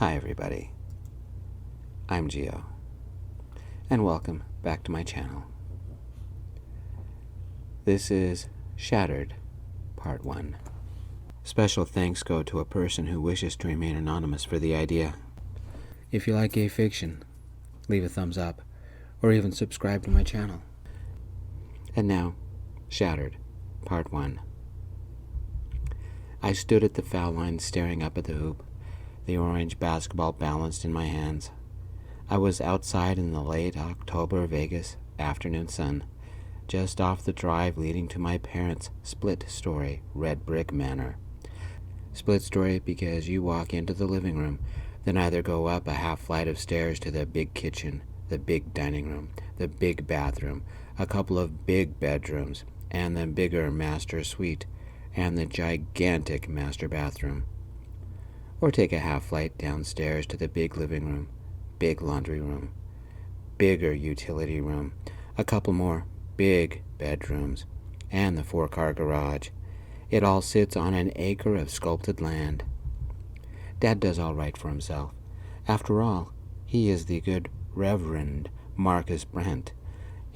Hi everybody, I'm Gio, and welcome back to my channel. This is Shattered, Part 1. Special thanks go to a person who wishes to remain anonymous for the idea. If you like gay fiction, leave a thumbs up, or even subscribe to my channel. And now, Shattered, Part 1. I stood at the foul line staring up at the hoop, the orange basketball balanced in my hands. I was outside in the late October Vegas afternoon sun, just off the drive leading to my parents' split-story red brick manor. Split-story because you walk into the living room, then either go up a half flight of stairs to the big kitchen, the big dining room, the big bathroom, a couple of big bedrooms, and the bigger master suite, and the gigantic master bathroom. Or take a half flight downstairs to the big living room, big laundry room, bigger utility room, a couple more big bedrooms, and the 4-car garage. It all sits on an acre of sculpted land. Dad does all right for himself. After all, he is the good Reverend Marcus Brent,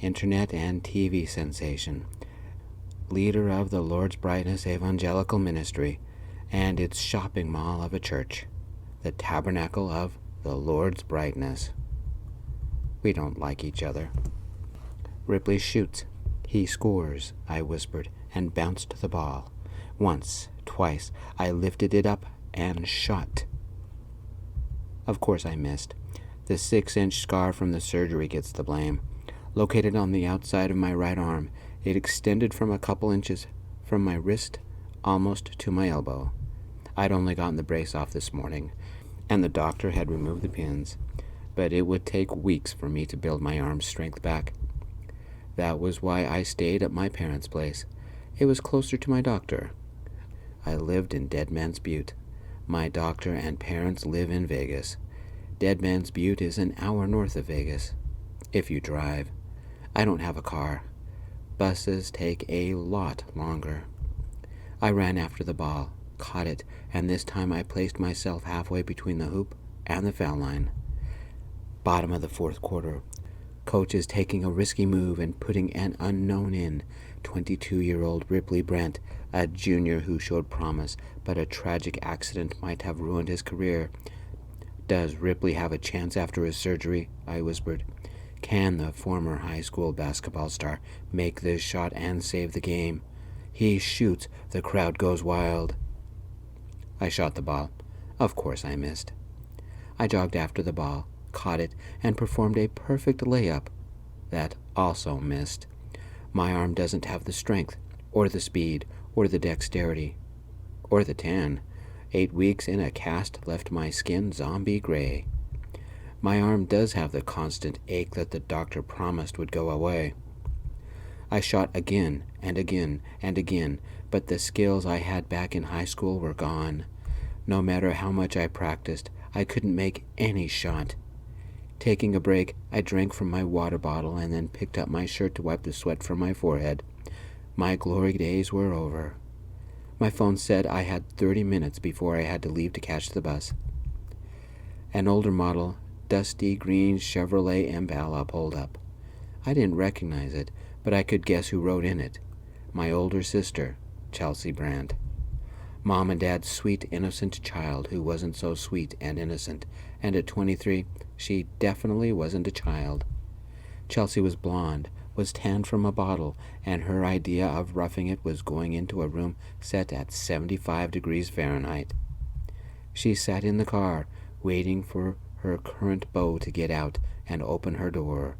internet and TV sensation, leader of the Lord's Brightness Evangelical Ministry, and its shopping mall of a church, the Tabernacle of the Lord's Brightness. We don't like each other. Ripley shoots. He scores, I whispered, and bounced the ball. Once, twice, I lifted it up and shot. Of course I missed. The 6-inch scar from the surgery gets the blame. Located on the outside of my right arm, it extended from a couple inches from my wrist almost to my elbow. I'd only gotten the brace off this morning, and the doctor had removed the pins, but it would take weeks for me to build my arm's strength back. That was why I stayed at my parents' place. It was closer to my doctor. I lived in Dead Man's Butte. My doctor and parents live in Vegas. Dead Man's Butte is an hour north of Vegas, if you drive. I don't have a car. Buses take a lot longer. I ran after the ball, caught it, and this time I placed myself halfway between the hoop and the foul line. Bottom of the fourth quarter. Coach is taking a risky move and putting an unknown in. 22-year-old Ripley Brent, a junior who showed promise, but a tragic accident might have ruined his career. Does Ripley have a chance after his surgery? I whispered. Can the former high school basketball star make this shot and save the game? He shoots. The crowd goes wild. I shot the ball. Of course I missed. I jogged after the ball, caught it, and performed a perfect layup. That also missed. My arm doesn't have the strength, or the speed, or the dexterity, or the tan. 8 weeks in a cast left my skin zombie gray. My arm does have the constant ache that the doctor promised would go away. I shot again and again and again, but the skills I had back in high school were gone. No matter how much I practiced, I couldn't make any shot. Taking a break, I drank from my water bottle and then picked up my shirt to wipe the sweat from my forehead. My glory days were over. My phone said I had 30 minutes before I had to leave to catch the bus. An older model, dusty green Chevrolet Impala pulled up. I didn't recognize it, but I could guess who rode in it. My older sister, Chelsea Brandt. Mom and Dad's sweet, innocent child who wasn't so sweet and innocent, and at 23, she definitely wasn't a child. Chelsea was blonde, was tanned from a bottle, and her idea of roughing it was going into a room set at 75 degrees Fahrenheit. She sat in the car, waiting for her current beau to get out and open her door.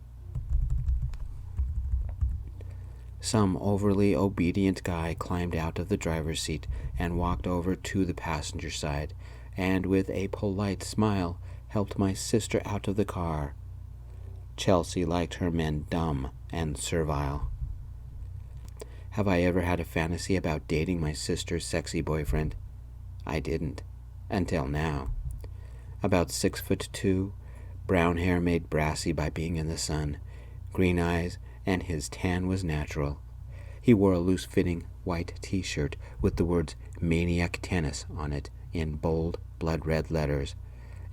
Some overly obedient guy climbed out of the driver's seat and walked over to the passenger side, and with a polite smile helped my sister out of the car. Chelsea liked her men dumb and servile. Have I ever had a fantasy about dating my sister's sexy boyfriend? I didn't, until now. About 6'2", brown hair made brassy by being in the sun, green eyes, and his tan was natural. He wore a loose-fitting white t-shirt with the words Maniac Tennis on it in bold, blood-red letters,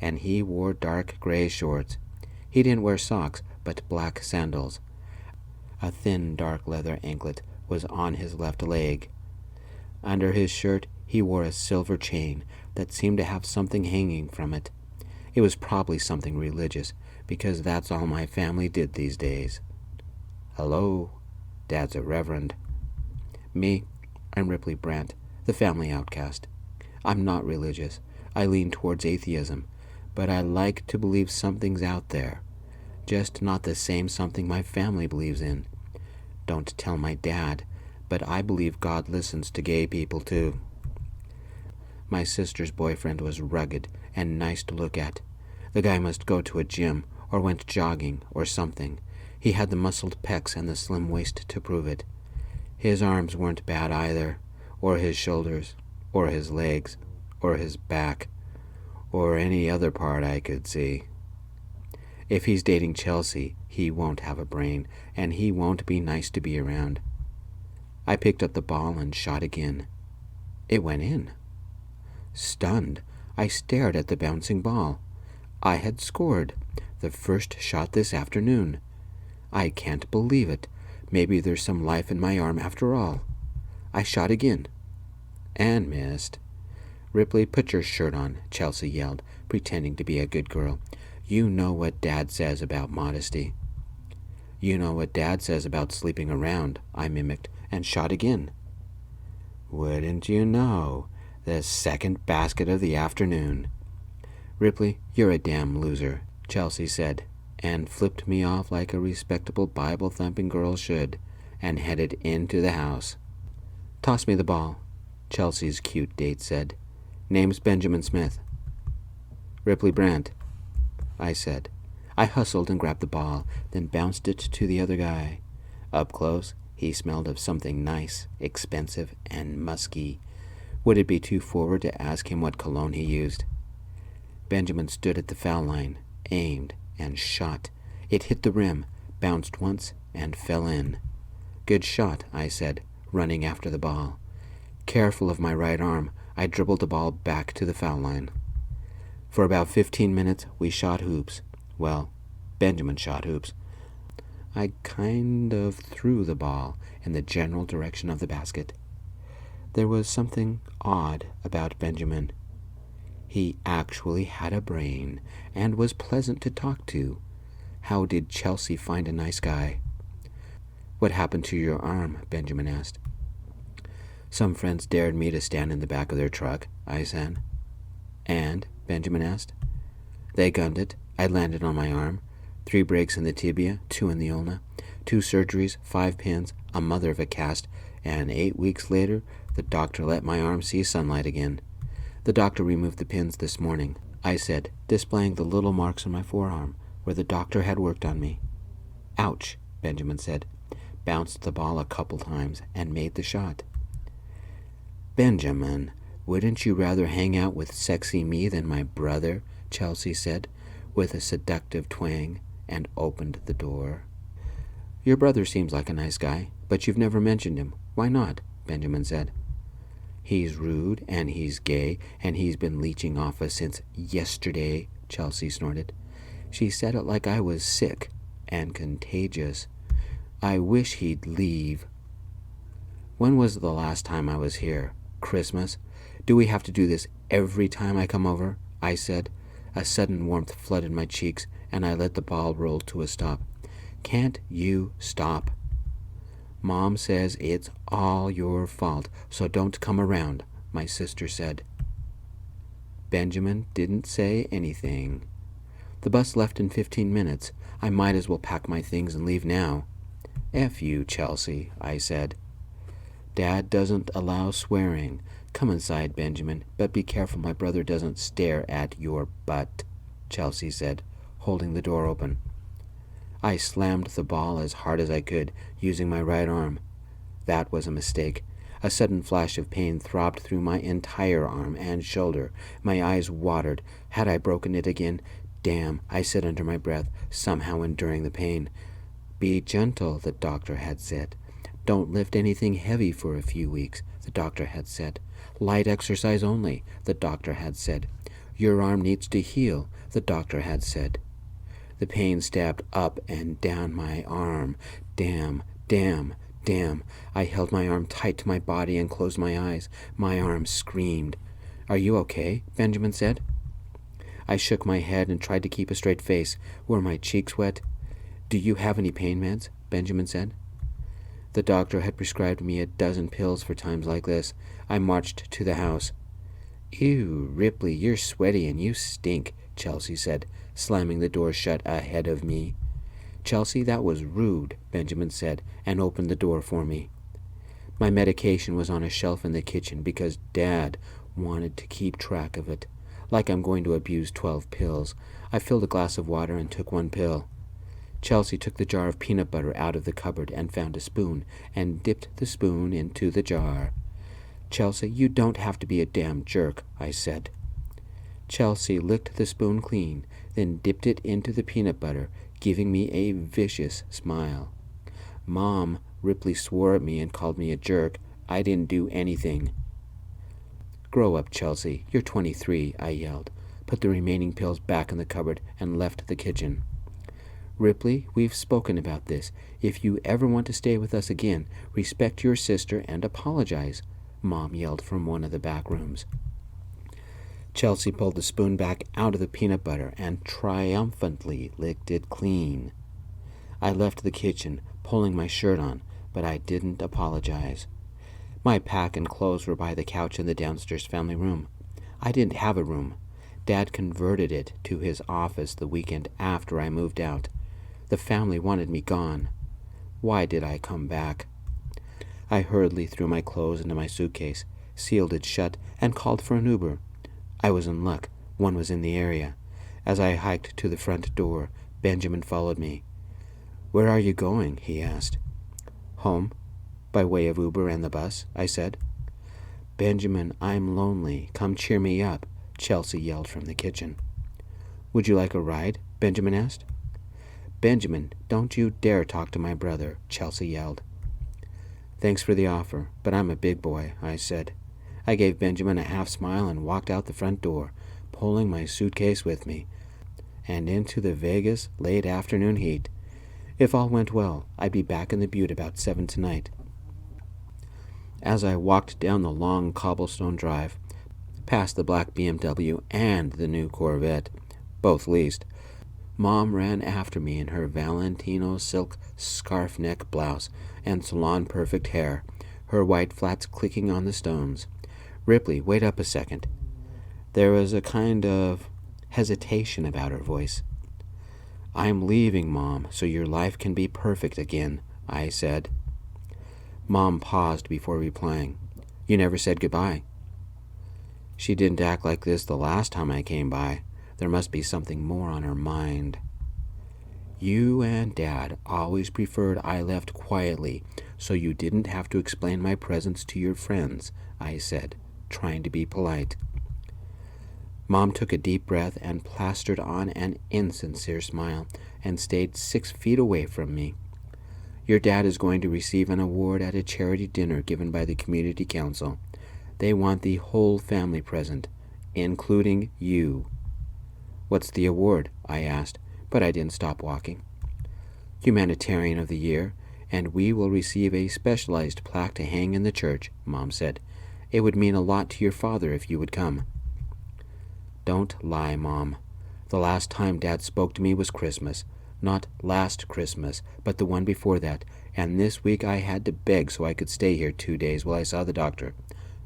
and he wore dark gray shorts. He didn't wear socks, but black sandals. A thin dark leather anklet was on his left leg. Under his shirt he wore a silver chain that seemed to have something hanging from it. It was probably something religious, because that's all my family did these days. Hello, Dad's a reverend. Me, I'm Ripley Brandt, the family outcast. I'm not religious. I lean towards atheism, but I like to believe something's out there. Just not the same something my family believes in. Don't tell my dad, but I believe God listens to gay people too. My sister's boyfriend was rugged and nice to look at. The guy must go to a gym or went jogging or something. He had the muscled pecs and the slim waist to prove it. His arms weren't bad either, or his shoulders, or his legs, or his back, or any other part I could see. If he's dating Chelsea, he won't have a brain, and he won't be nice to be around. I picked up the ball and shot again. It went in. Stunned, I stared at the bouncing ball. I had scored, the first shot this afternoon. I can't believe it. Maybe there's some life in my arm after all. I shot again. And missed. Ripley, put your shirt on, Chelsea yelled, pretending to be a good girl. You know what Dad says about modesty. You know what Dad says about sleeping around, I mimicked, and shot again. Wouldn't you know? The second basket of the afternoon. Ripley, you're a damn loser, Chelsea said, and flipped me off like a respectable Bible-thumping girl should, and headed into the house. Toss me the ball, Chelsea's cute date said. Name's Benjamin Smith. Ripley Brandt, I said. I hustled and grabbed the ball, then bounced it to the other guy. Up close, he smelled of something nice, expensive, and musky. Would it be too forward to ask him what cologne he used? Benjamin stood at the foul line, aimed, and shot. It hit the rim, bounced once, and fell in. Good shot, I said, running after the ball. Careful of my right arm, I dribbled the ball back to the foul line. For about 15 minutes, we shot hoops. Well, Benjamin shot hoops. I kind of threw the ball in the general direction of the basket. There was something odd about Benjamin. He actually had a brain and was pleasant to talk to. How did Chelsea find a nice guy? What happened to your arm? Benjamin asked. Some friends dared me to stand in the back of their truck, I said. And? Benjamin asked. They gunned it. I landed on my arm. 3 breaks in the tibia, 2 in the ulna, 2 surgeries, 5 pins, a mother of a cast, and 8 weeks later, the doctor let my arm see sunlight again. The doctor removed the pins this morning, I said, displaying the little marks on my forearm where the doctor had worked on me. Ouch, Benjamin said, bounced the ball a couple times, and made the shot. Benjamin, wouldn't you rather hang out with sexy me than my brother? Chelsea said, with a seductive twang, and opened the door. Your brother seems like a nice guy, but you've never mentioned him. Why not? Benjamin said. He's rude, and he's gay, and he's been leeching off us since yesterday, Chelsea snorted. She said it like I was sick and contagious. I wish he'd leave. When was the last time I was here? Christmas? Do we have to do this every time I come over? I said. A sudden warmth flooded my cheeks, and I let the ball roll to a stop. Can't you stop? Mom says it's all your fault, so don't come around, my sister said. Benjamin didn't say anything. The bus left in 15 minutes. I might as well pack my things and leave now. F you, Chelsea, I said. Dad doesn't allow swearing. Come inside, Benjamin, but be careful my brother doesn't stare at your butt, Chelsea said, holding the door open. I slammed the ball as hard as I could, using my right arm. That was a mistake. A sudden flash of pain throbbed through my entire arm and shoulder. My eyes watered. Had I broken it again? Damn, I said under my breath, somehow enduring the pain. Be gentle, the doctor had said. Don't lift anything heavy for a few weeks, the doctor had said. Light exercise only, the doctor had said. Your arm needs to heal, the doctor had said. The pain stabbed up and down my arm. Damn, damn, damn. I held my arm tight to my body and closed my eyes. My arm screamed. Are you okay? Benjamin said. I shook my head and tried to keep a straight face. Were my cheeks wet? Do you have any pain meds? Benjamin said. The doctor had prescribed me a dozen pills for times like this. I marched to the house. Ew, Ripley, you're sweaty and you stink, Chelsea said, slamming the door shut ahead of me. Chelsea, that was rude, Benjamin said, and opened the door for me. My medication was on a shelf in the kitchen because Dad wanted to keep track of it. Like I'm going to abuse 12 pills. I filled a glass of water and took one pill. Chelsea took the jar of peanut butter out of the cupboard and found a spoon and dipped the spoon into the jar. Chelsea, you don't have to be a damn jerk, I said. Chelsea licked the spoon clean, then dipped it into the peanut butter, giving me a vicious smile. Mom, Ripley swore at me and called me a jerk. I didn't do anything. Grow up, Chelsea. You're 23, I yelled, put the remaining pills back in the cupboard, and left the kitchen. Ripley, we've spoken about this. If you ever want to stay with us again, respect your sister and apologize, Mom yelled from one of the back rooms. Chelsea pulled the spoon back out of the peanut butter and triumphantly licked it clean. I left the kitchen, pulling my shirt on, but I didn't apologize. My pack and clothes were by the couch in the downstairs family room. I didn't have a room. Dad converted it to his office the weekend after I moved out. The family wanted me gone. Why did I come back? I hurriedly threw my clothes into my suitcase, sealed it shut, and called for an Uber. I was in luck. One was in the area. As I hiked to the front door, Benjamin followed me. Where are you going? He asked. Home, by way of Uber and the bus, I said. Benjamin, I'm lonely. Come cheer me up, Chelsea yelled from the kitchen. Would you like a ride? Benjamin asked. Benjamin, don't you dare talk to my brother, Chelsea yelled. Thanks for the offer, but I'm a big boy, I said. I gave Benjamin a half smile and walked out the front door, pulling my suitcase with me, and into the Vegas late afternoon heat. If all went well, I'd be back in the Butte about 7 tonight. As I walked down the long cobblestone drive, past the black BMW and the new Corvette, both leased, Mom ran after me in her Valentino silk scarf neck blouse and salon-perfect hair, her white flats clicking on the stones. Ripley, wait up a second. There was a kind of hesitation about her voice. I'm leaving, Mom, so your life can be perfect again, I said. Mom paused before replying. You never said goodbye. She didn't act like this the last time I came by. There must be something more on her mind. You and Dad always preferred I left quietly, so you didn't have to explain my presence to your friends, I said, trying to be polite. Mom took a deep breath and plastered on an insincere smile and stayed 6 feet away from me. Your dad is going to receive an award at a charity dinner given by the community council. They want the whole family present, including you. What's the award? I asked, but I didn't stop walking. Humanitarian of the Year, and we will receive a specialized plaque to hang in the church, Mom said. It would mean a lot to your father if you would come. Don't lie, Mom. The last time Dad spoke to me was Christmas. Not last Christmas, but the one before that, and this week I had to beg so I could stay here 2 days while I saw the doctor.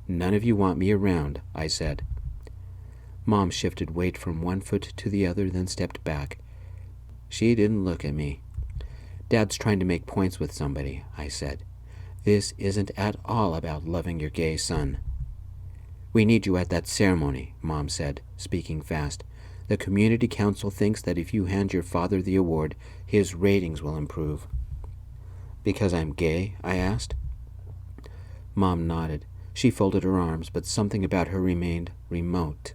None of you want me around, I said. Mom shifted weight from one foot to the other, then stepped back. She didn't look at me. Dad's trying to make points with somebody, I said. This isn't at all about loving your gay son. We need you at that ceremony, Mom said, speaking fast. The community council thinks that if you hand your father the award, his ratings will improve. Because I'm gay? I asked. Mom nodded. She folded her arms, but something about her remained remote.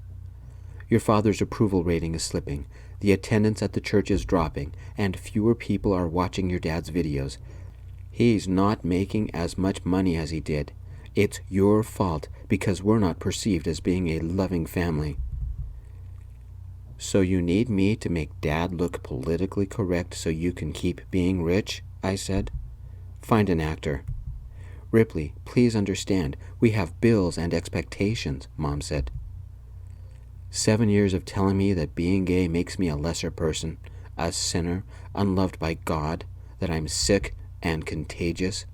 Your father's approval rating is slipping. The attendance at the church is dropping, and fewer people are watching your dad's videos. He's not making as much money as he did. It's your fault because we're not perceived as being a loving family. So you need me to make Dad look politically correct so you can keep being rich? I said. Find an actor. Ripley, please understand, we have bills and expectations, Mom said. 7 years of telling me that being gay makes me a lesser person, a sinner, unloved by God, that I'm sick and contagious,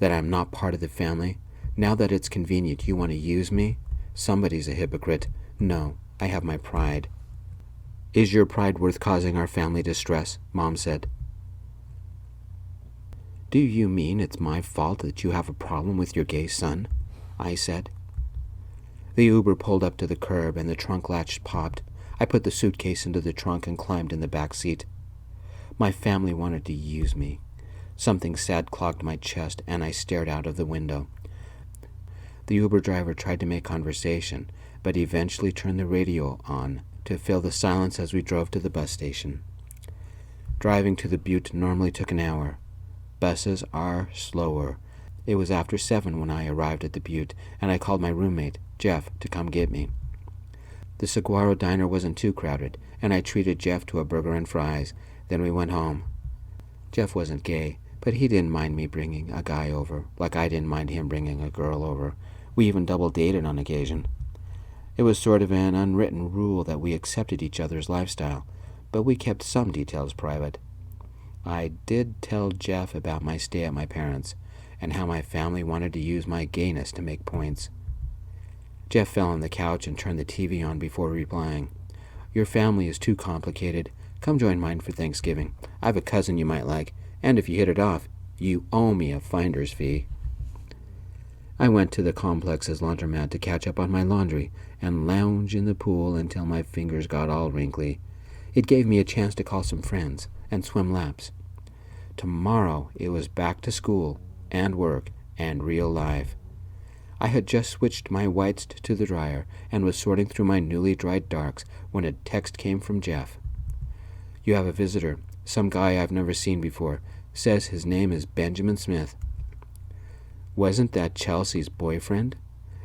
that I'm not part of the family. Now that it's convenient, you want to use me? Somebody's a hypocrite. No, I have my pride. Is your pride worth causing our family distress? Mom said. Do you mean it's my fault that you have a problem with your gay son? I said. The Uber pulled up to the curb and the trunk latch popped. I put the suitcase into the trunk and climbed in the back seat. My family wanted to use me. Something sad clogged my chest and I stared out of the window. The Uber driver tried to make conversation, but eventually turned the radio on to fill the silence as we drove to the bus station. Driving to the Butte normally took an hour. Buses are slower. It was after 7 when I arrived at the Butte, and I called my roommate, Jeff, to come get me. The Saguaro diner wasn't too crowded, and I treated Jeff to a burger and fries. Then we went home. Jeff wasn't gay, but he didn't mind me bringing a guy over, like I didn't mind him bringing a girl over. We even double dated on occasion. It was sort of an unwritten rule that we accepted each other's lifestyle, but we kept some details private. I did tell Jeff about my stay at my parents', and how my family wanted to use my gayness to make points. Jeff fell on the couch and turned the TV on before replying. Your family is too complicated. Come join mine for Thanksgiving. I have a cousin you might like, and if you hit it off, you owe me a finder's fee. I went to the complex's laundromat to catch up on my laundry and lounge in the pool until my fingers got all wrinkly. It gave me a chance to call some friends and swim laps. Tomorrow it was back to school and work and real life. I had just switched my whites to the dryer and was sorting through my newly dried darks when a text came from Jeff. You have a visitor, some guy I've never seen before, says his name is Benjamin Smith. Wasn't that Chelsea's boyfriend?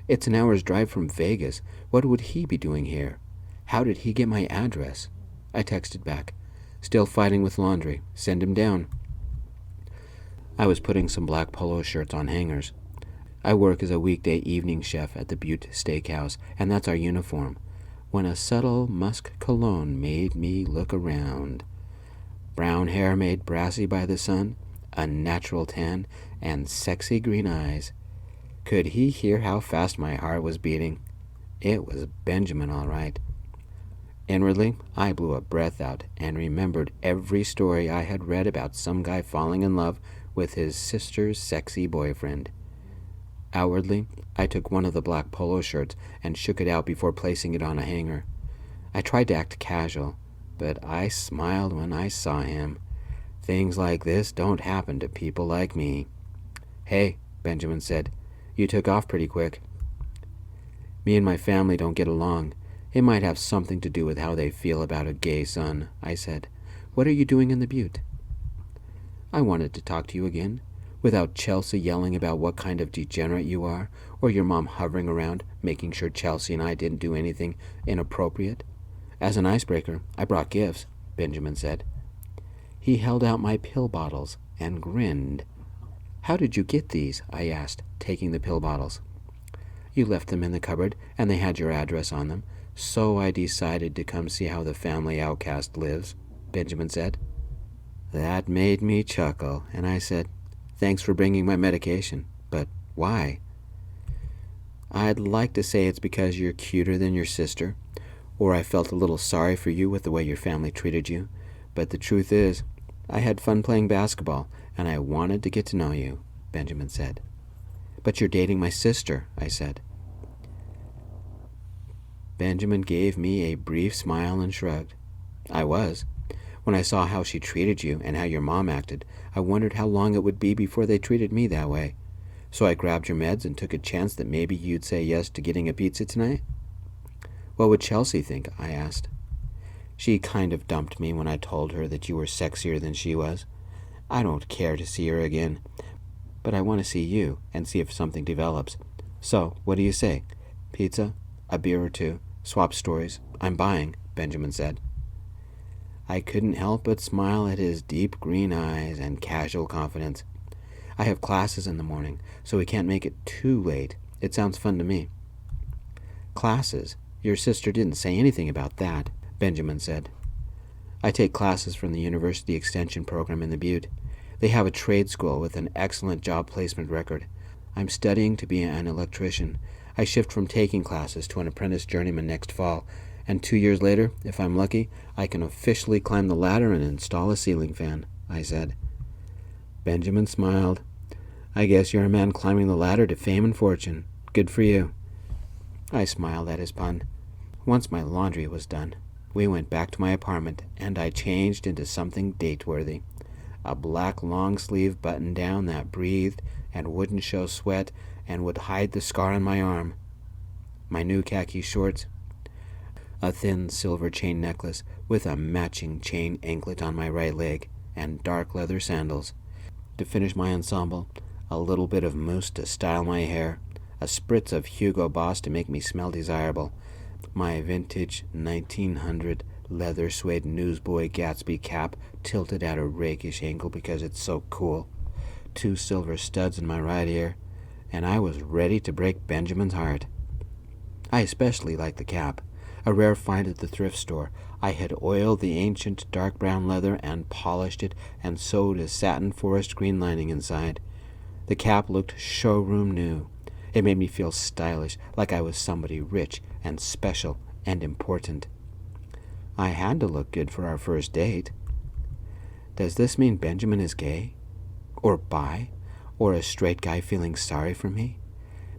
It's an hour's drive from Vegas. What would he be doing here? How did he get my address? I texted back. Still fighting with laundry. Send him down. I was putting some black polo shirts on hangers. I work as a weekday evening chef at the Butte Steakhouse, and that's our uniform, when a subtle musk cologne made me look around. Brown hair made brassy by the sun, a natural tan, and sexy green eyes. Could he hear how fast my heart was beating? It was Benjamin, all right. Inwardly, I blew a breath out and remembered every story I had read about some guy falling in love with his sister's sexy boyfriend. Outwardly, I took one of the black polo shirts and shook it out before placing it on a hanger. I tried to act casual, but I smiled when I saw him. Things like this don't happen to people like me. Hey, Benjamin said, you took off pretty quick. Me and my family don't get along. It might have something to do with how they feel about a gay son, I said. What are you doing in the Butte? I wanted to talk to you again, without Chelsea yelling about what kind of degenerate you are, or your mom hovering around, making sure Chelsea and I didn't do anything inappropriate. As an icebreaker, I brought gifts, Benjamin said. He held out my pill bottles and grinned. How did you get these? I asked, taking the pill bottles. You left them in the cupboard, and they had your address on them, so I decided to come see how the family outcast lives, Benjamin said. That made me chuckle, and I said, thanks for bringing my medication, but why? I'd like to say it's because you're cuter than your sister, or I felt a little sorry for you with the way your family treated you, but the truth is, I had fun playing basketball, and I wanted to get to know you, Benjamin said. But you're dating my sister, I said. Benjamin gave me a brief smile and shrugged. I was. When I saw how she treated you and how your mom acted, I wondered how long it would be before they treated me that way. So I grabbed your meds and took a chance that maybe you'd say yes to getting a pizza tonight. What would Chelsea think? I asked. She kind of dumped me when I told her that you were sexier than she was. I don't care to see her again, but I want to see you and see if something develops. So, what do you say? Pizza? A beer or two? Swap stories. I'm buying, Benjamin said. I couldn't help but smile at his deep green eyes and casual confidence. I have classes in the morning, so we can't make it too late. It sounds fun to me. Classes? Your sister didn't say anything about that, Benjamin said. I take classes from the University Extension program in the Butte. They have a trade school with an excellent job placement record. I'm studying to be an electrician. I shift from taking classes to an apprentice journeyman next fall, and 2 years later, if I'm lucky, I can officially climb the ladder and install a ceiling fan, I said. Benjamin smiled. I guess you're a man climbing the ladder to fame and fortune. Good for you. I smiled at his pun. Once my laundry was done, we went back to my apartment, and I changed into something date-worthy. A black long-sleeve button-down that breathed and wouldn't show sweat and would hide the scar on my arm. My new khaki shorts, a thin silver chain necklace with a matching chain anklet on my right leg, and dark leather sandals. To finish my ensemble, a little bit of mousse to style my hair, a spritz of Hugo Boss to make me smell desirable, my vintage 1900 leather suede newsboy Gatsby cap tilted at a rakish angle because it's so cool, 2 silver studs in my right ear, and I was ready to break Benjamin's heart. I especially liked the cap, a rare find at the thrift store. I had oiled the ancient dark brown leather and polished it and sewed a satin forest green lining inside. The cap looked showroom new. It made me feel stylish, like I was somebody rich and special and important. I had to look good for our first date. Does this mean Benjamin is gay? Or bi? Or a straight guy feeling sorry for me?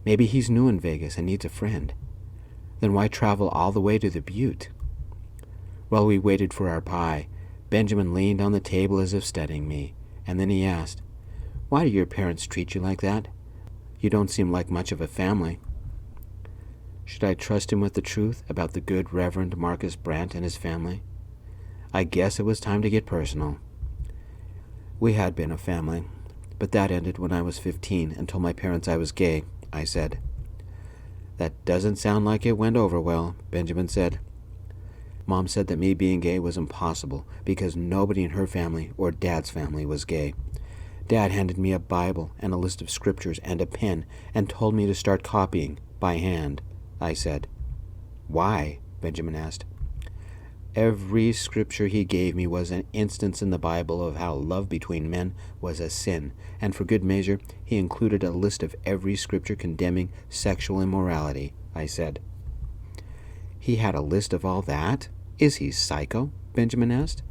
Maybe he's new in Vegas and needs a friend. Then why travel all the way to the Butte? While we waited for our pie, Benjamin leaned on the table as if studying me, and then he asked, Why do your parents treat you like that? You don't seem like much of a family. Should I trust him with the truth about the good Reverend Marcus Brandt and his family? I guess it was time to get personal. We had been a family, but that ended when I was 15 and told my parents I was gay, I said. That doesn't sound like it went over well, Benjamin said. Mom said that me being gay was impossible because nobody in her family or Dad's family was gay. Dad handed me a Bible and a list of scriptures and a pen and told me to start copying by hand, I said. Why? Benjamin asked. Every scripture he gave me was an instance in the Bible of how love between men was a sin, and for good measure he included a list of every scripture condemning sexual immorality, I said. He had a list of all that? Is he psycho? Benjamin asked.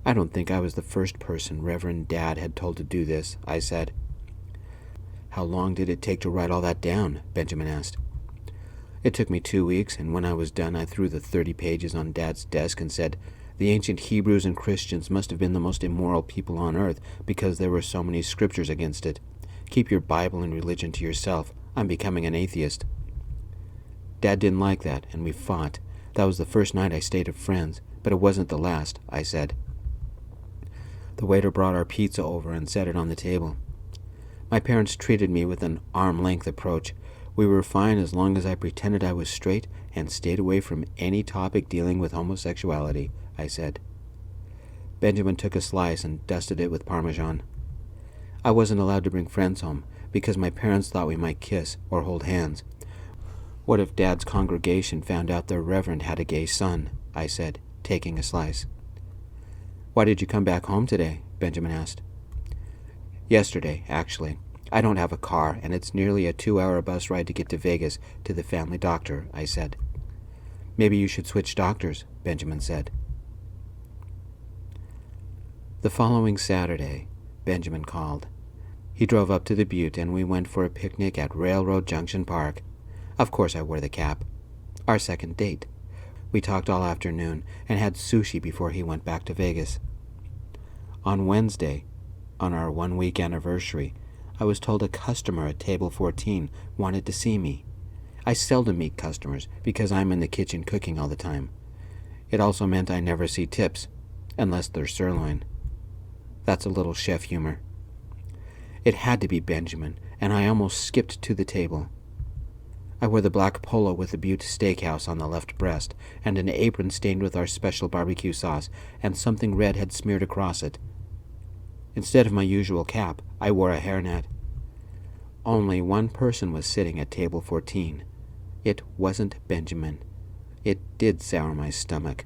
I don't think I was the first person Reverend Dad had told to do this, I said. How long did it take to write all that down? Benjamin asked. It took me 2 weeks, and when I was done I threw the 30 pages on Dad's desk and said, The ancient Hebrews and Christians must have been the most immoral people on earth because there were so many scriptures against it. Keep your Bible and religion to yourself. I'm becoming an atheist. Dad didn't like that, and we fought. That was the first night I stayed at friends, but it wasn't the last, I said. The waiter brought our pizza over and set it on the table. My parents treated me with an arm-length approach. We were fine as long as I pretended I was straight and stayed away from any topic dealing with homosexuality, I said. Benjamin took a slice and dusted it with Parmesan. I wasn't allowed to bring friends home because my parents thought we might kiss or hold hands. What if Dad's congregation found out their reverend had a gay son? I said, taking a slice. Why did you come back home today? Benjamin asked. Yesterday, actually. I don't have a car, and it's nearly a 2-hour bus ride to get to Vegas to the family doctor, I said. Maybe you should switch doctors, Benjamin said. The following Saturday, Benjamin called. He drove up to the Butte, and we went for a picnic at Railroad Junction Park. Of course I wore the cap. Our second date. We talked all afternoon and had sushi before he went back to Vegas. On Wednesday, on our 1-week anniversary, I was told a customer at table 14 wanted to see me. I seldom meet customers because I'm in the kitchen cooking all the time. It also meant I never see tips, unless they're sirloin. That's a little chef humor. It had to be Benjamin, and I almost skipped to the table. I wore the black polo with the Butte Steakhouse on the left breast, and an apron stained with our special barbecue sauce, and something red had smeared across it. Instead of my usual cap, I wore a hairnet. Only one person was sitting at table 14. It wasn't Benjamin. It did sour my stomach.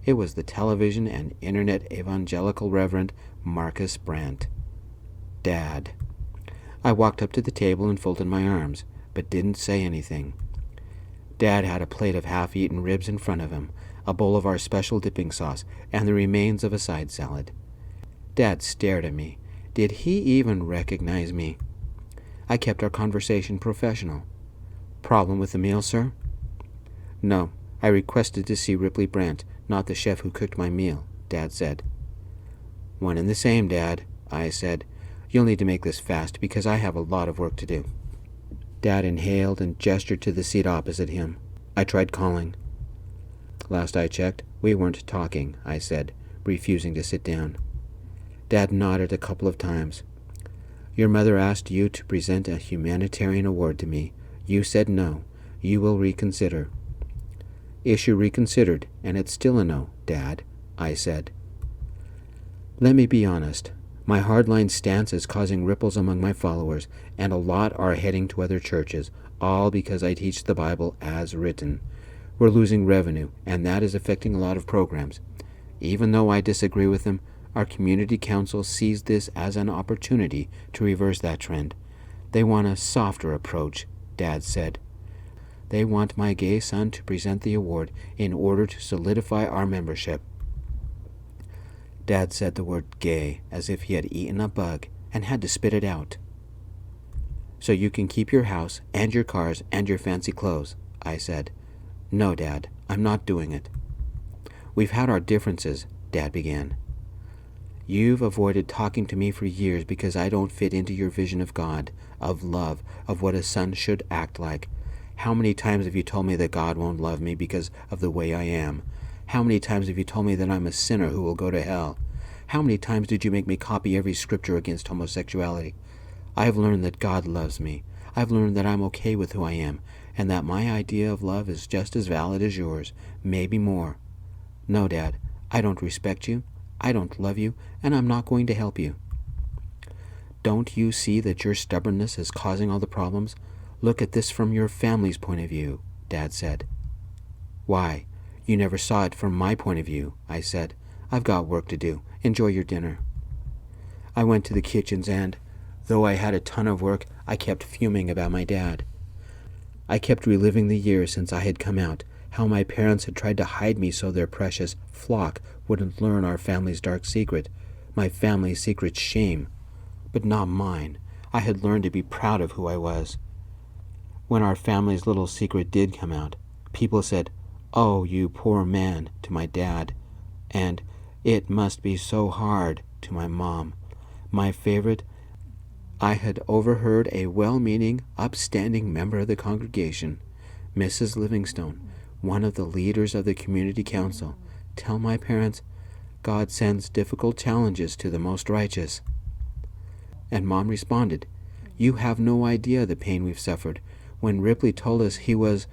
It was the television and internet evangelical Reverend Marcus Brandt. Dad. I walked up to the table and folded my arms, but didn't say anything. Dad had a plate of half-eaten ribs in front of him, a bowl of our special dipping sauce, and the remains of a side salad. Dad stared at me. Did he even recognize me? I kept our conversation professional. Problem with the meal, sir? No, I requested to see Ripley Brandt, not the chef who cooked my meal, Dad said. One and the same, Dad, I said. You'll need to make this fast because I have a lot of work to do. Dad inhaled and gestured to the seat opposite him. I tried calling. Last I checked, we weren't talking, I said, refusing to sit down. Dad nodded a couple of times. Your mother asked you to present a humanitarian award to me. You said no. You will reconsider. Issue reconsidered, and it's still a no, Dad, I said. Let me be honest. My hardline stance is causing ripples among my followers, and a lot are heading to other churches, all because I teach the Bible as written. We're losing revenue, and that is affecting a lot of programs. Even though I disagree with them, our community council sees this as an opportunity to reverse that trend. They want a softer approach, Dad said. They want my gay son to present the award in order to solidify our membership. Dad said the word gay as if he had eaten a bug and had to spit it out. So you can keep your house and your cars and your fancy clothes, I said. No, Dad, I'm not doing it. We've had our differences, Dad began. You've avoided talking to me for years because I don't fit into your vision of God, of love, of what a son should act like. How many times have you told me that God won't love me because of the way I am? How many times have you told me that I'm a sinner who will go to hell? How many times did you make me copy every scripture against homosexuality? I have learned that God loves me. I've learned that I'm okay with who I am, and that my idea of love is just as valid as yours, maybe more. No, Dad, I don't respect you, I don't love you, and I'm not going to help you. Don't you see that your stubbornness is causing all the problems? Look at this from your family's point of view, Dad said. Why? You never saw it from my point of view, I said. I've got work to do. Enjoy your dinner. I went to the kitchens and, though I had a ton of work, I kept fuming about my dad. I kept reliving the years since I had come out, how my parents had tried to hide me so their precious flock wouldn't learn our family's dark secret, my family's secret shame. But not mine. I had learned to be proud of who I was. When our family's little secret did come out, people said, "Oh, you poor man," to my dad, and "It must be so hard," to my mom. My favorite, I had overheard a well-meaning, upstanding member of the congregation, Mrs. Livingstone, one of the leaders of the community council, tell my parents, God sends difficult challenges to the most righteous. And Mom responded, "You have no idea the pain we've suffered. When Ripley told us he was,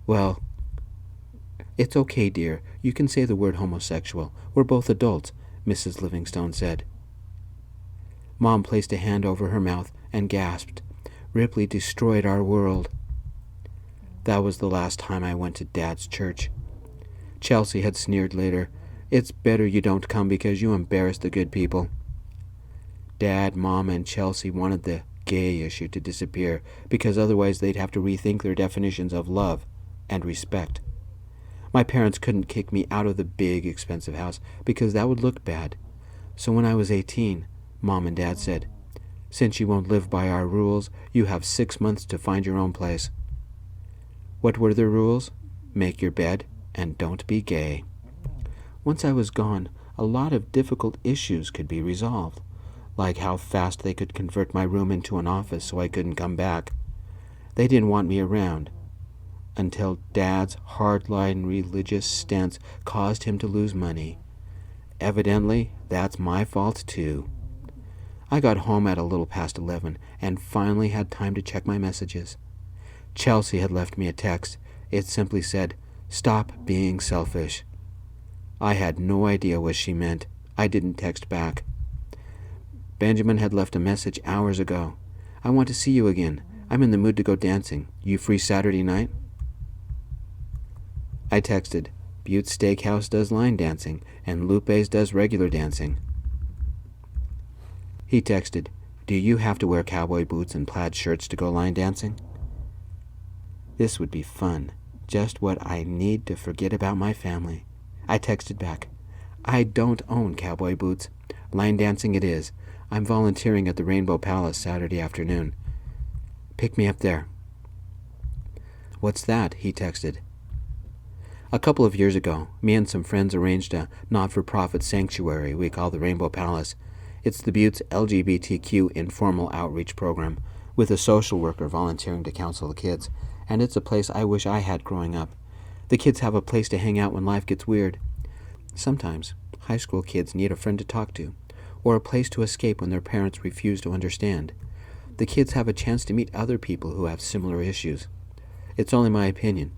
well, it's okay, dear. You can say the word homosexual. We're both adults," Mrs. Livingstone said. Mom placed a hand over her mouth and gasped, "Ripley destroyed our world." That was the last time I went to Dad's church. Chelsea had sneered later, "It's better you don't come because you embarrass the good people." Dad, Mom, and Chelsea wanted the gay issue to disappear because otherwise they'd have to rethink their definitions of love and respect. My parents couldn't kick me out of the big, expensive house because that would look bad. So when I was 18, Mom and Dad said, "Since you won't live by our rules, you have 6 months to find your own place." What were the rules? Make your bed and don't be gay. Once I was gone, a lot of difficult issues could be resolved, like how fast they could convert my room into an office so I couldn't come back. They didn't want me around, until Dad's hardline religious stance caused him to lose money. Evidently, that's my fault too. I got home at a little past 11 and finally had time to check my messages. Chelsea had left me a text. It simply said, "Stop being selfish." I had no idea what she meant. I didn't text back. Benjamin had left a message hours ago. "I want to see you again. I'm in the mood to go dancing. You free Saturday night?" I texted, "Butte's Steakhouse does line dancing, and Lupe's does regular dancing." He texted, "Do you have to wear cowboy boots and plaid shirts to go line dancing?" This would be fun. Just what I need to forget about my family. I texted back, "I don't own cowboy boots. Line dancing it is. I'm volunteering at the Rainbow Palace Saturday afternoon. Pick me up there." "What's that?" he texted. "A couple of years ago, me and some friends arranged a not-for-profit sanctuary we call the Rainbow Palace. It's the Butte's LGBTQ informal outreach program, with a social worker volunteering to counsel the kids, and it's a place I wish I had growing up. The kids have a place to hang out when life gets weird. Sometimes, high school kids need a friend to talk to, or a place to escape when their parents refuse to understand. The kids have a chance to meet other people who have similar issues. It's only my opinion.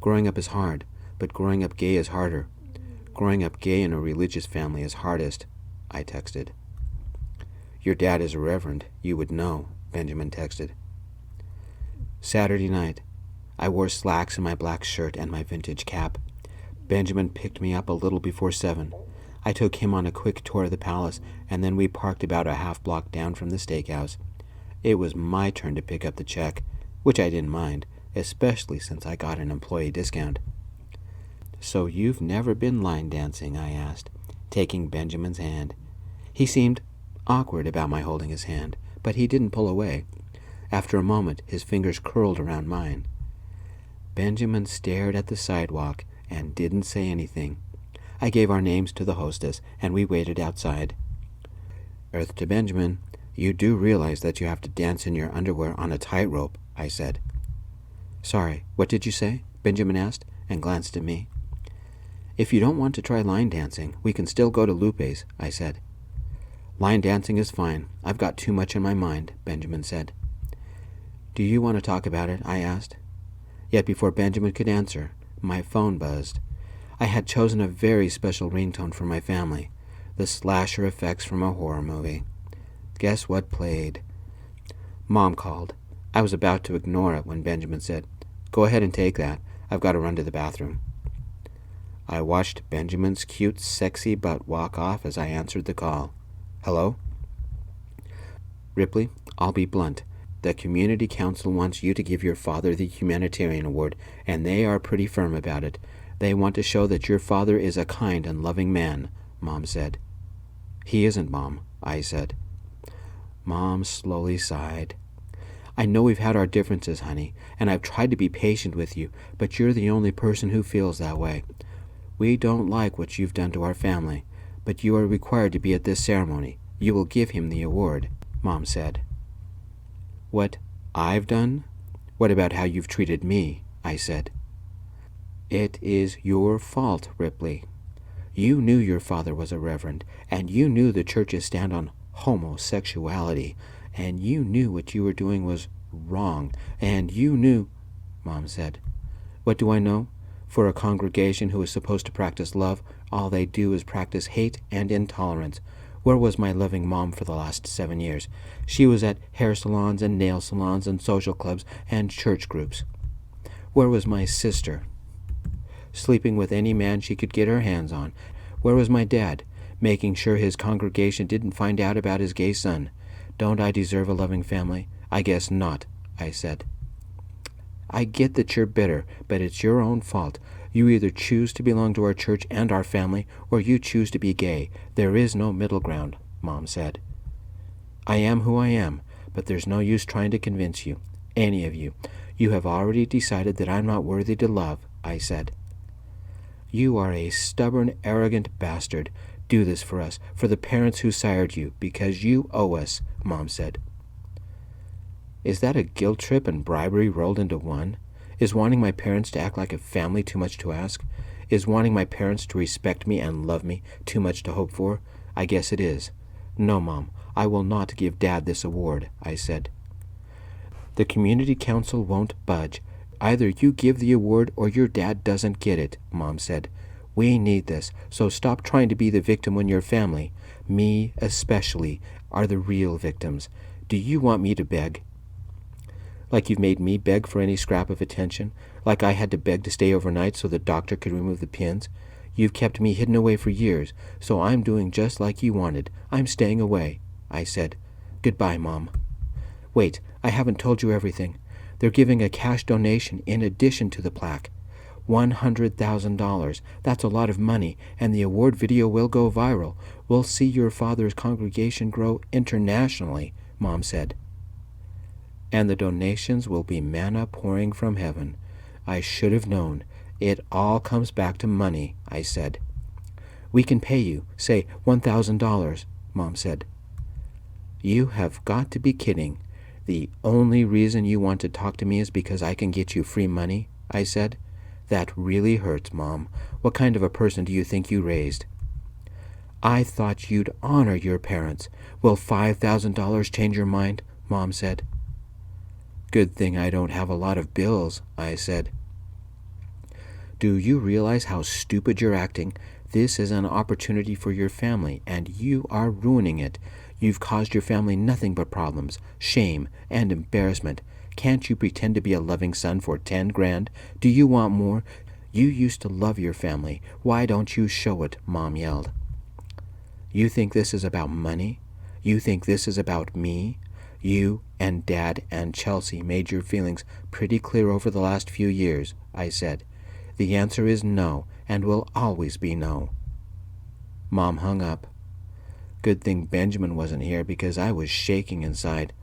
Growing up is hard, but growing up gay is harder. Growing up gay in a religious family is hardest," I texted. "Your dad is a reverend. You would know," Benjamin texted. Saturday night. I wore slacks and my black shirt and my vintage cap. Benjamin picked me up a little before 7. I took him on a quick tour of the palace, and then we parked about a half block down from the steakhouse. It was my turn to pick up the check, which I didn't mind, especially since I got an employee discount. "So you've never been line dancing?" I asked, taking Benjamin's hand. He seemed awkward about my holding his hand, but he didn't pull away. After a moment, his fingers curled around mine. Benjamin stared at the sidewalk and didn't say anything. I gave our names to the hostess, and we waited outside. "Earth to Benjamin, you do realize that you have to dance in your underwear on a tightrope," I said. "Sorry, what did you say?" Benjamin asked, and glanced at me. "If you don't want to try line dancing, we can still go to Lupe's," I said. "Line dancing is fine. I've got too much in my mind," Benjamin said. "Do you want to talk about it?" I asked. Yet before Benjamin could answer, my phone buzzed. I had chosen a very special ringtone for my family, the slasher effects from a horror movie. Guess what played? Mom called. I was about to ignore it when Benjamin said, "Go ahead and take that. I've got to run to the bathroom." I watched Benjamin's cute, sexy butt walk off as I answered the call. "Hello?" "Ripley, I'll be blunt. The community council wants you to give your father the humanitarian award, and they are pretty firm about it. They want to show that your father is a kind and loving man," Mom said. "He isn't, Mom," I said. Mom slowly sighed. "I know we've had our differences, honey, and I've tried to be patient with you, but you're the only person who feels that way. We don't like what you've done to our family, but you are required to be at this ceremony. You will give him the award," Mom said. "What I've done? What about how you've treated me?" I said. "It is your fault, Ripley. You knew your father was a reverend, and you knew the church's stand on homosexuality, and you knew what you were doing was wrong, and you knew," Mom said. "What do I know? For a congregation who is supposed to practice love, all they do is practice hate and intolerance. Where was my loving mom for the last 7 years? She was at hair salons and nail salons and social clubs and church groups. Where was my sister? Sleeping with any man she could get her hands on. Where was my dad? Making sure his congregation didn't find out about his gay son. Don't I deserve a loving family? I guess not," I said. "I get that you're bitter, but it's your own fault. You either choose to belong to our church and our family, or you choose to be gay. There is no middle ground," Mom said. "I am who I am, but there's no use trying to convince you, any of you. You have already decided that I'm not worthy to love," I said. "You are a stubborn, arrogant bastard. Do this for us, for the parents who sired you, because you owe us," Mom said. Is that a guilt trip and bribery rolled into one? Is wanting my parents to act like a family too much to ask? Is wanting my parents to respect me and love me too much to hope for? I guess it is. No, Mom, I will not give Dad this award," I said. The community council won't budge. Either you give the award or your dad doesn't get it, Mom said. We need this, so stop trying to be the victim when your family, me especially, are the real victims. Do you want me to beg? Like you've made me beg for any scrap of attention? Like I had to beg to stay overnight so the doctor could remove the pins? You've kept me hidden away for years, so I'm doing just like you wanted. I'm staying away, I said. Goodbye, Mom. Wait, I haven't told you everything. They're giving a cash donation in addition to the plaque. $100,000. That's a lot of money, and the award video will go viral. We'll see your father's congregation grow internationally, Mom said. And the donations will be manna pouring from heaven. I should have known. It all comes back to money, I said. We can pay you, say $1,000, Mom said. You have got to be kidding. The only reason you want to talk to me is because I can get you free money, I said. That really hurts, Mom. What kind of a person do you think you raised? I thought you'd honor your parents. Will $5,000 change your mind? Mom said. Good thing I don't have a lot of bills, I said. Do you realize how stupid you're acting? This is an opportunity for your family, and you are ruining it. You've caused your family nothing but problems, shame, and embarrassment. Can't you pretend to be a loving son for 10 grand? Do you want more? You used to love your family. Why don't you show it? Mom yelled. You think this is about money? You think this is about me? You and Dad and Chelsea made your feelings pretty clear over the last few years, I said. The answer is no, and will always be no. Mom hung up. Good thing Benjamin wasn't here because I was shaking inside.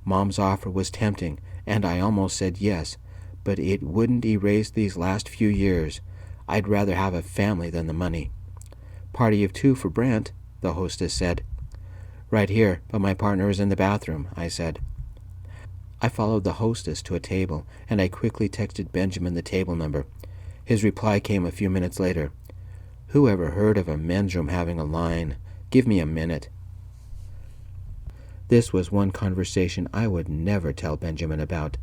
Mom's offer was tempting, and I almost said yes, but it wouldn't erase these last few years. I'd rather have a family than the money. Party of 2 for Brent, the hostess said. Right here, but my partner is in the bathroom, I said. I followed the hostess to a table, and I quickly texted Benjamin the table number. His reply came a few minutes later. Who ever heard of a men's room having a line? Give me a minute. This was one conversation I would never tell Benjamin about.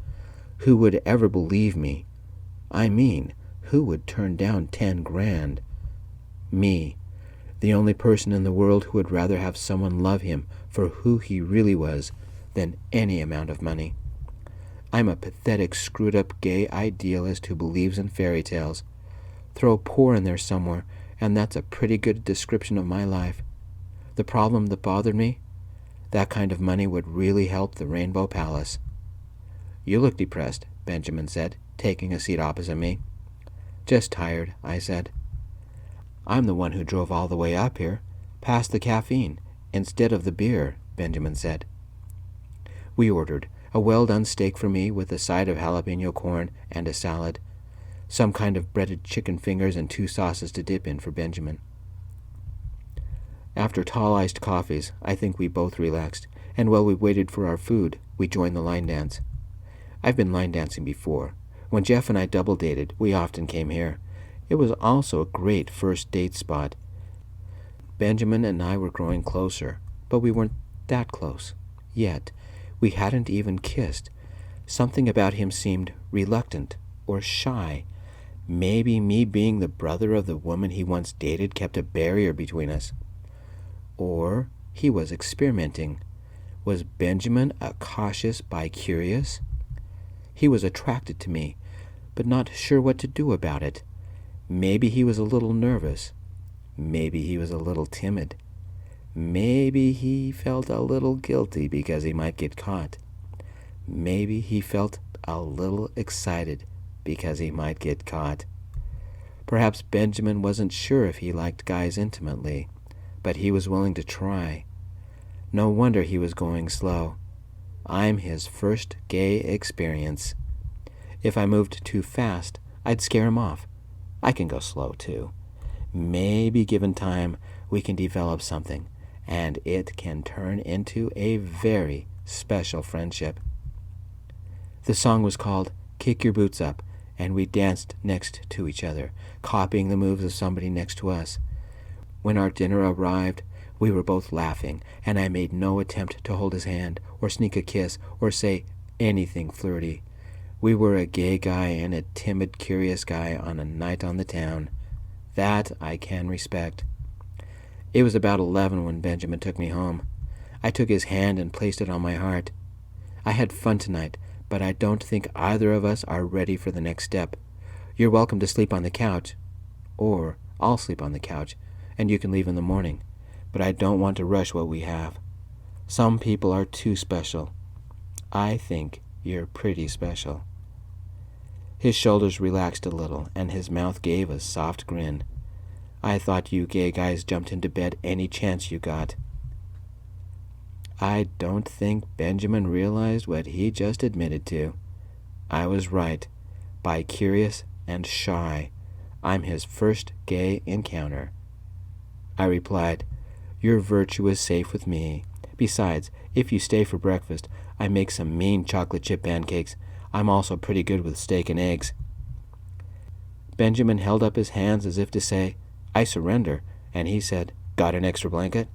Who would ever believe me? I mean, who would turn down 10 grand? Me, the only person in the world who would rather have someone love him for who he really was than any amount of money. I'm a pathetic, screwed-up gay idealist who believes in fairy tales. Throw poor in there somewhere, and that's a pretty good description of my life. The problem that bothered me? That kind of money would really help the Rainbow Palace. You look depressed, Benjamin said, taking a seat opposite me. Just tired, I said. I'm the one who drove all the way up here, past the caffeine, instead of the beer, Benjamin said. We ordered a well-done steak for me with a side of jalapeno corn and a salad, some kind of breaded chicken fingers and 2 sauces to dip in for Benjamin. After tall iced coffees, I think we both relaxed, and while we waited for our food, we joined the line dance. I've been line dancing before. When Jeff and I double dated, we often came here. It was also a great first date spot. Benjamin and I were growing closer, but we weren't that close. Yet, we hadn't even kissed. Something about him seemed reluctant or shy. Maybe me being the brother of the woman he once dated kept a barrier between us. Or he was experimenting. Was Benjamin a cautious bi-curious? He was attracted to me, but not sure what to do about it. Maybe he was a little nervous. Maybe he was a little timid. Maybe he felt a little guilty because he might get caught. Maybe he felt a little excited because he might get caught. Perhaps Benjamin wasn't sure if he liked guys intimately, but he was willing to try. No wonder he was going slow. I'm his first gay experience. If I moved too fast, I'd scare him off. I can go slow, too. Maybe given time, we can develop something, and it can turn into a very special friendship. The song was called Kick Your Boots Up, and we danced next to each other, copying the moves of somebody next to us. When our dinner arrived, we were both laughing, and I made no attempt to hold his hand, or sneak a kiss, or say anything flirty. We were a gay guy and a timid, curious guy on a night on the town. That I can respect. It was about 11 when Benjamin took me home. I took his hand and placed it on my heart. I had fun tonight, but I don't think either of us are ready for the next step. You're welcome to sleep on the couch, or I'll sleep on the couch, and you can leave in the morning. But I don't want to rush what we have. Some people are too special. I think you're pretty special. His shoulders relaxed a little, and his mouth gave a soft grin. I thought you gay guys jumped into bed any chance you got. I don't think Benjamin realized what he just admitted to. I was right. By curious and shy, I'm his first gay encounter. I replied, "Your virtue is safe with me. Besides, if you stay for breakfast, I make some mean chocolate chip pancakes. I'm also pretty good with steak and eggs." Benjamin held up his hands as if to say, "I surrender," and he said, "Got an extra blanket?"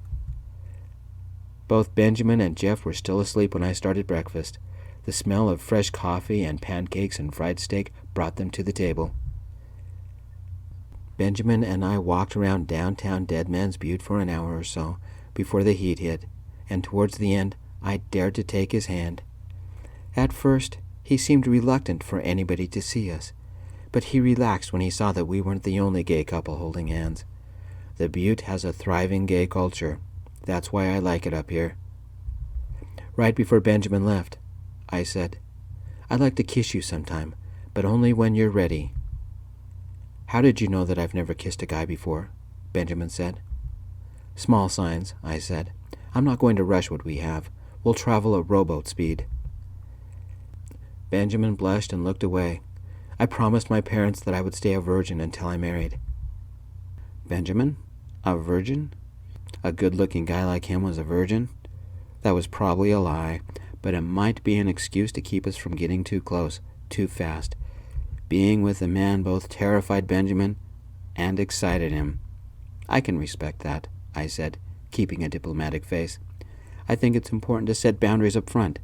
Both Benjamin and Jeff were still asleep when I started breakfast. The smell of fresh coffee and pancakes and fried steak brought them to the table. Benjamin and I walked around downtown Dead Man's Butte for an hour or so before the heat hit, and towards the end I dared to take his hand. At first, he seemed reluctant for anybody to see us, but he relaxed when he saw that we weren't the only gay couple holding hands. The Butte has a thriving gay culture. That's why I like it up here. Right before Benjamin left, I said, "I'd like to kiss you sometime, but only when you're ready." "How did you know that I've never kissed a guy before?" Benjamin said. "Small signs," I said. "I'm not going to rush what we have. We'll travel at rowboat speed." Benjamin blushed and looked away. I promised my parents that I would stay a virgin until I married. Benjamin? A virgin? A good-looking guy like him was a virgin? That was probably a lie, but it might be an excuse to keep us from getting too close, too fast. Being with a man both terrified Benjamin and excited him. "I can respect that," I said, keeping a diplomatic face. "I think it's important to set boundaries up front.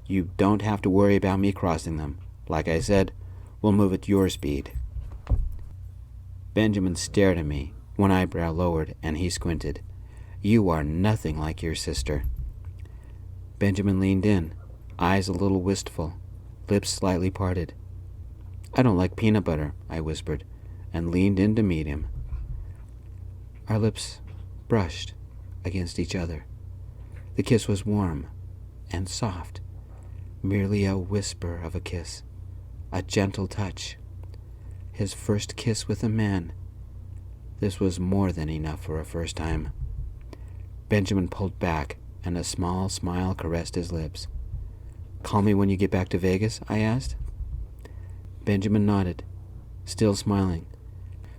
You don't have to worry about me crossing them. Like I said, we'll move at your speed." Benjamin stared at me, one eyebrow lowered, and he squinted. "You are nothing like your sister." Benjamin leaned in, eyes a little wistful, lips slightly parted. "I don't like peanut butter," I whispered, and leaned in to meet him. Our lips brushed against each other. The kiss was warm and soft, merely a whisper of a kiss, a gentle touch. His first kiss with a man. This was more than enough for a first time. Benjamin pulled back, and a small smile caressed his lips. "Call me when you get back to Vegas?" I asked. Benjamin nodded, still smiling,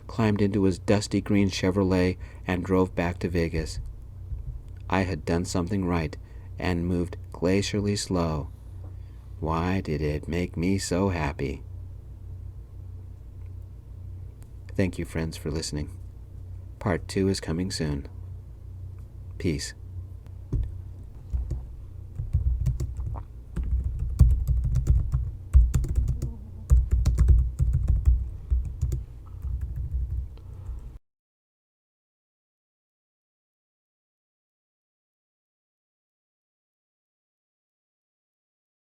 climbed into his dusty green Chevrolet, and drove back to Vegas. I had done something right and moved glacially slow. Why did it make me so happy? Thank you, friends, for listening. Part 2 is coming soon. Peace.